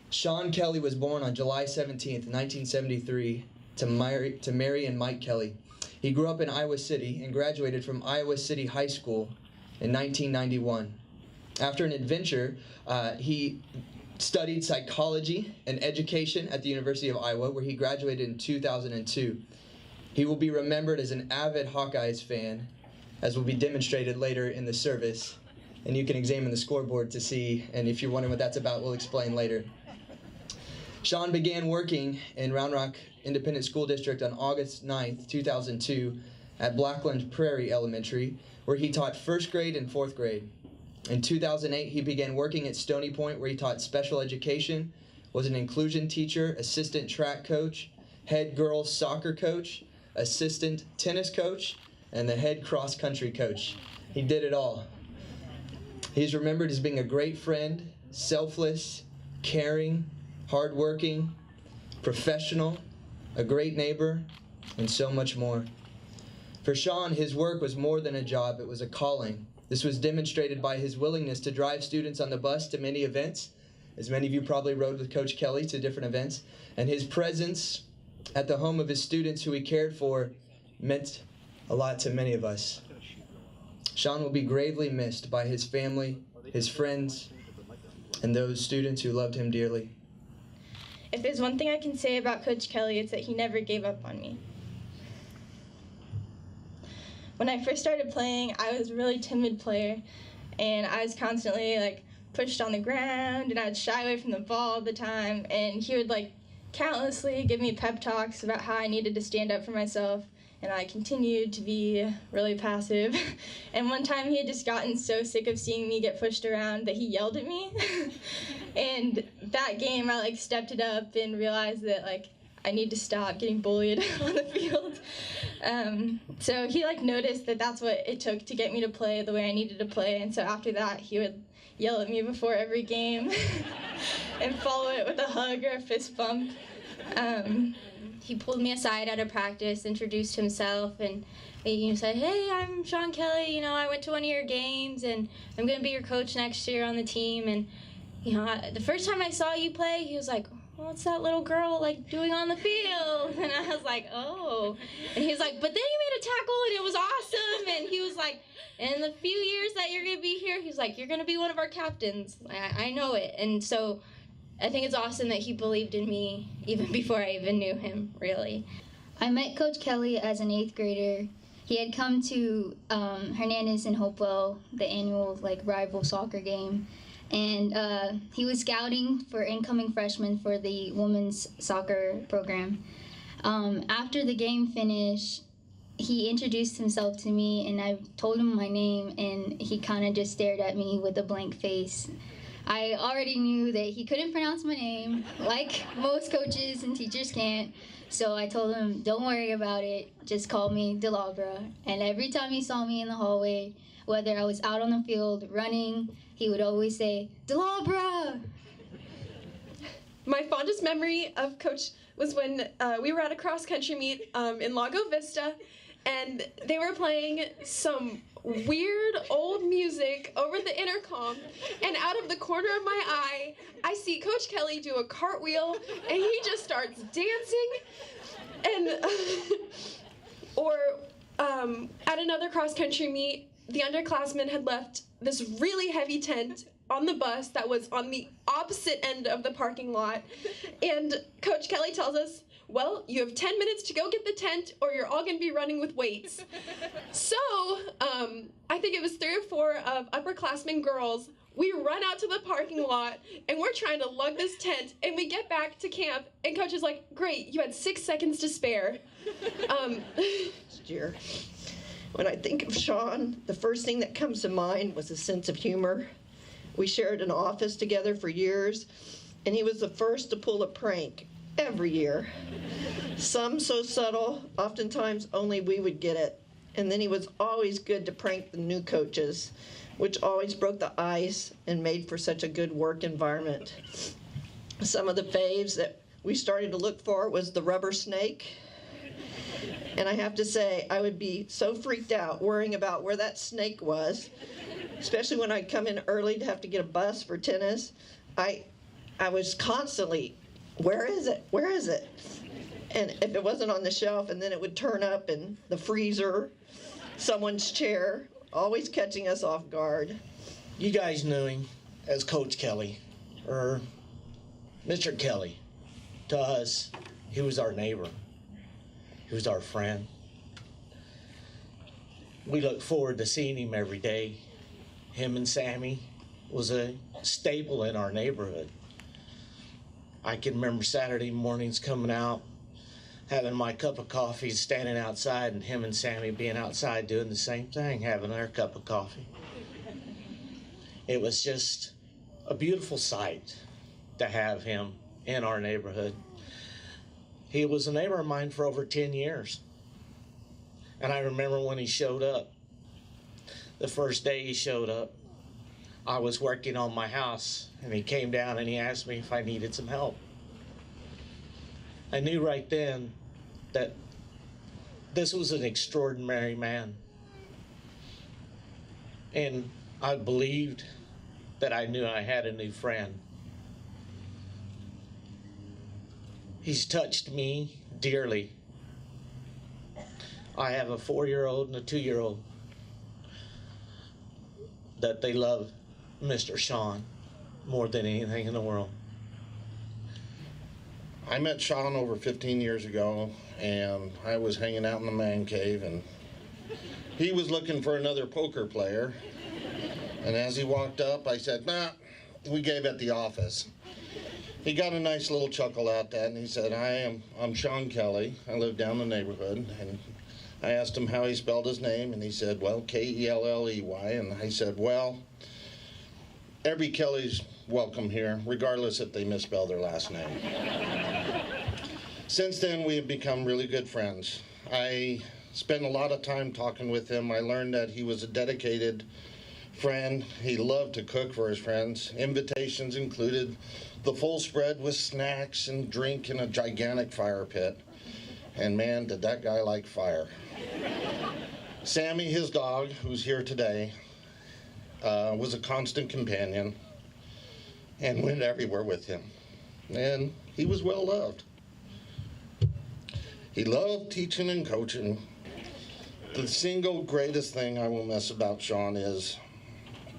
Sean Kelley was born on July 17th, 1973, to Mary and Mike Kelley. He grew up in Iowa City and graduated from Iowa City High School in 1991. After an adventure, he studied psychology and education at the University of Iowa, where he graduated in 2002. He will be remembered as an avid Hawkeyes fan, as will be demonstrated later in the service. And you can examine the scoreboard to see, and if you're wondering what that's about, we'll explain later. Sean began working in Round Rock Independent School District on August 9th, 2002 at Blackland Prairie Elementary, where he taught first grade and fourth grade. In 2008, he began working at Stony Point, where he taught special education, was an inclusion teacher, assistant track coach, head girls soccer coach, assistant tennis coach, and the head cross-country coach. He did it all. He's remembered as being a great friend, selfless, caring, hardworking, professional, a great neighbor, and so much more. For Sean, his work was more than a job, it was a calling. This was demonstrated by his willingness to drive students on the bus to many events, as many of you probably rode with Coach Kelley to different events, and his presence at the home of his students who he cared for meant a lot to many of us. Sean will be gravely missed by his family, his friends, and those students who loved him dearly. If there's one thing I can say about Coach Kelley, it's that he never gave up on me. When I first started playing, I was a really timid player, and I was constantly pushed on the ground, and I would shy away from the ball all the time, and he would countlessly give me pep talks about how I needed to stand up for myself, and I continued to be really passive. And one time he had just gotten so sick of seeing me get pushed around that he yelled at me. And that game I stepped it up and realized that I need to stop getting bullied on the field. So he noticed that that's what it took to get me to play the way I needed to play, and so after that he would yell at me before every game and follow it with a hug or a fist bump. He pulled me aside at a practice, introduced himself, and he said, "Hey, I'm Sean Kelley, I went to one of your games, and I'm going to be your coach next year on the team, and the first time I saw you play," he was like, "What's that little girl doing on the field?" And I was like, "Oh." And he was like, "But then you made a tackle and it was awesome." And he was like, "In the few years that you're going to be here," he's like, "you're going to be one of our captains. I know it." And so I think it's awesome that he believed in me even before I even knew him, really. I met Coach Kelley as an 8th grader. He had come to Hernandez and Hopewell, the annual rival soccer game. And he was scouting for incoming freshmen for the women's soccer program. After the game finished, he introduced himself to me, and I told him my name, and he kind of just stared at me with a blank face. I already knew that he couldn't pronounce my name, like most coaches and teachers can't, so I told him, "Don't worry about it, just call me Delabra." And every time he saw me in the hallway, whether I was out on the field running, he would always say, "Delabra!" My fondest memory of Coach was when we were at a cross-country meet in Lago Vista, and they were playing some weird old music over the intercom, and out of the corner of my eye, I see Coach Kelley do a cartwheel, and he just starts dancing. And at another cross-country meet, the underclassmen had left this really heavy tent on the bus that was on the opposite end of the parking lot, and Coach Kelley tells us, "Well, you have 10 minutes to go get the tent, or you're all going to be running with weights." So, I think it was 3 or 4 of upperclassmen girls. We run out to the parking lot, and we're trying to lug this tent, and we get back to camp, and Coach is like, "Great, you had 6 seconds to spare." Dear. When I think of Sean, the first thing that comes to mind was his sense of humor. We shared an office together for years, and he was the first to pull a prank every year. Some so subtle, oftentimes only we would get it. And then he was always good to prank the new coaches, which always broke the ice and made for such a good work environment. Some of the faves that we started to look for was the rubber snake. And I have to say, I would be so freaked out worrying about where that snake was, especially when I'd come in early to have to get a bus for tennis. I I was constantly, where is it? Where is it? And if it wasn't on the shelf, and then it would turn up in the freezer, someone's chair, always catching us off guard. You guys knew him as Coach Kelley, or Mr. Kelley. To us, he was our neighbor. He was our friend. We look forward to seeing him every day. Him and Sammy was a staple in our neighborhood. I can remember Saturday mornings coming out, having my cup of coffee, standing outside, and him and Sammy being outside doing the same thing, having their cup of coffee. It was just a beautiful sight to have him in our neighborhood. He was a neighbor of mine for over 10 years. And I remember when he showed up, the first day he showed up, I was working on my house, and he came down and he asked me if I needed some help. I knew right then that this was an extraordinary man. And I believed that I knew I had a new friend. He's touched me dearly. I have a 4-year-old and a 2-year-old that they love Mr. Sean more than anything in the world. I met Sean over 15 years ago, and I was hanging out in the man cave, and he was looking for another poker player. And as he walked up, I said, "Nah, we gave at the office." He got a nice little chuckle out that, and he said, I'm Sean Kelley. I live down the neighborhood. And I asked him how he spelled his name, and he said, well, Kelley. And I said, well, every Kelley's welcome here, regardless if they misspell their last name. Since then, we have become really good friends. I spent a lot of time talking with him. I learned that he was a dedicated friend. He loved to cook for his friends. Invitations included the full spread with snacks and drink in a gigantic fire pit. And man, did that guy like fire. Sammy, his dog, who's here today, was a constant companion and went everywhere with him. And he was well loved. He loved teaching and coaching. The single greatest thing I will miss about Sean is,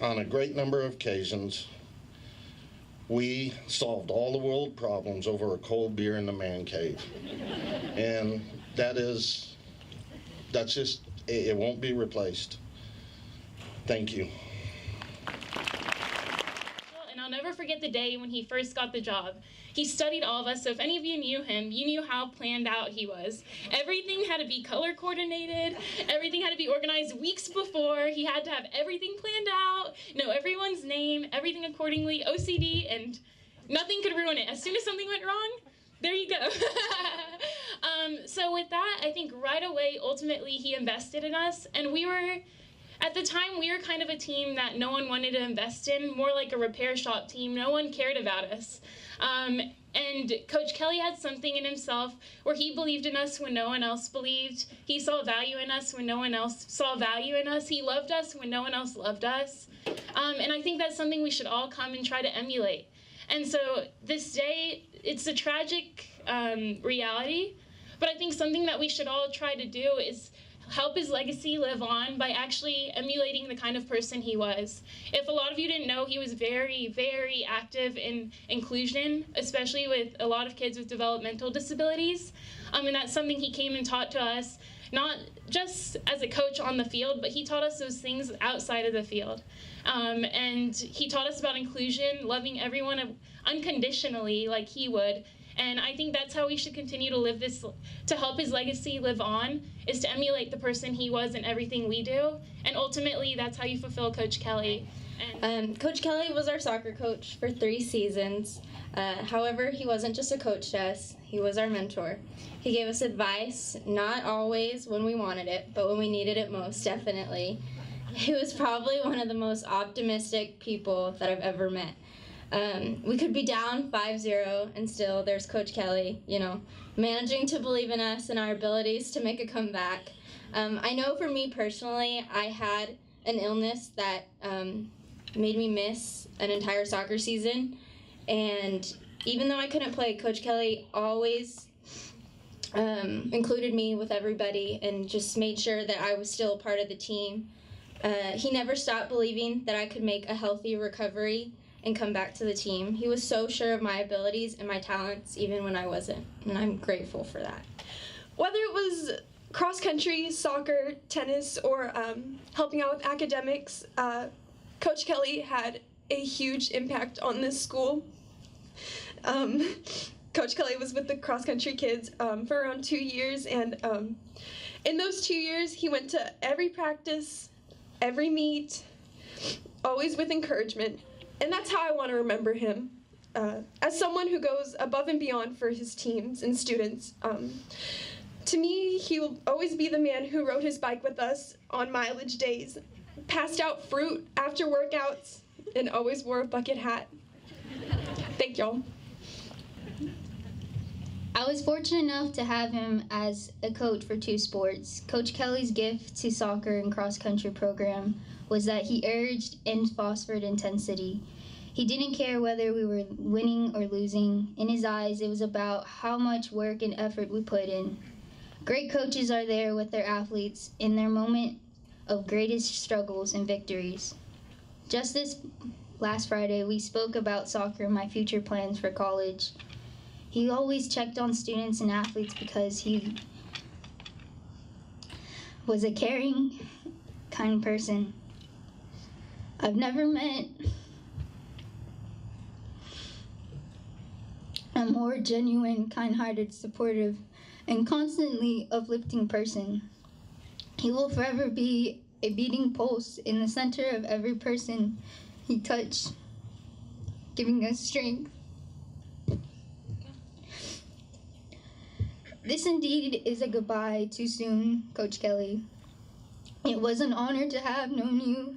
on a great number of occasions, we solved all the world problems over a cold beer in the man cave. And that's just, it won't be replaced. Thank you. And I'll never forget the day when he first got the job. He studied all of us, so if any of you knew him, you knew how planned out he was. Everything had to be color coordinated, everything had to be organized weeks before, he had to have everything planned out, know everyone's name, everything accordingly, OCD, and nothing could ruin it. As soon as something went wrong, there you go. So with that, I think right away, ultimately, he invested in us, and at the time, we were kind of a team that no one wanted to invest in, more like a repair shop team. No one cared about us. And Coach Kelley had something in himself where he believed in us when no one else believed. He saw value in us when no one else saw value in us. He loved us when no one else loved us. And I think that's something we should all come and try to emulate. And so this day, it's a tragic reality, but I think something that we should all try to do is help his legacy live on by actually emulating the kind of person he was. If a lot of you didn't know, he was very, very active in inclusion, especially with a lot of kids with developmental disabilities. And that's something he came and taught to us, not just as a coach on the field, but he taught us those things outside of the field. And he taught us about inclusion, loving everyone unconditionally like he would. And I think that's how we should continue to live this, to help his legacy live on, is to emulate the person he was in everything we do. And ultimately, that's how you fulfill Coach Kelley. Coach Kelley was our soccer coach for 3 seasons. However, he wasn't just a coach to us, he was our mentor. He gave us advice, not always when we wanted it, but when we needed it most, definitely. He was probably one of the most optimistic people that I've ever met. We could be down 5-0 and still there's Coach Kelley, managing to believe in us and our abilities to make a comeback. I know for me personally, I had an illness that made me miss an entire soccer season. And even though I couldn't play, Coach Kelley always included me with everybody and just made sure that I was still a part of the team. He never stopped believing that I could make a healthy recovery and come back to the team. He was so sure of my abilities and my talents even when I wasn't, and I'm grateful for that. Whether it was cross country, soccer, tennis, or helping out with academics, Coach Kelley had a huge impact on this school. Coach Kelley was with the cross country kids for around 2 years, and in those 2 years, he went to every practice, every meet, always with encouragement, and that's how I want to remember him, as someone who goes above and beyond for his teams and students. To me, he will always be the man who rode his bike with us on mileage days, passed out fruit after workouts, and always wore a bucket hat. Thank y'all. I was fortunate enough to have him as a coach for 2 sports. Coach Kelley's gift to soccer and cross-country program was that he urged and fostered intensity. He didn't care whether we were winning or losing. In his eyes, it was about how much work and effort we put in. Great coaches are there with their athletes in their moment of greatest struggles and victories. Just this last Friday, we spoke about soccer and my future plans for college. He always checked on students and athletes because he was a caring, kind person. I've never met a more genuine, kind-hearted, supportive, and constantly uplifting person. He will forever be a beating pulse in the center of every person he touched, giving us strength. This indeed is a goodbye too soon, Coach Kelley. It was an honor to have known you,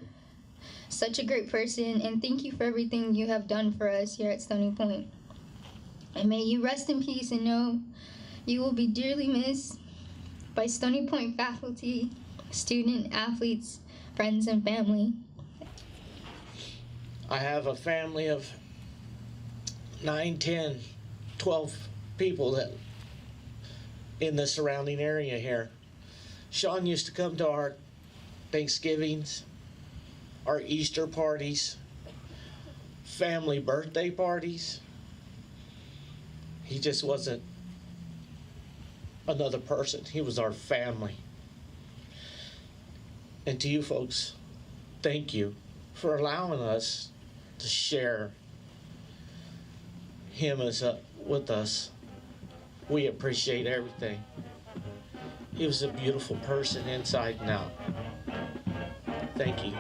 such a great person, and thank you for everything you have done for us here at Stony Point. And may you rest in peace and know you will be dearly missed by Stony Point faculty, student, athletes, friends, and family. I have a family of 9, 10, 12 people that in the surrounding area here. Sean used to come to our Thanksgivings, our Easter parties, family birthday parties. He just wasn't another person. He was our family. And to you folks, thank you for allowing us to share him with us. We appreciate everything. He was a beautiful person inside and out. Thank you.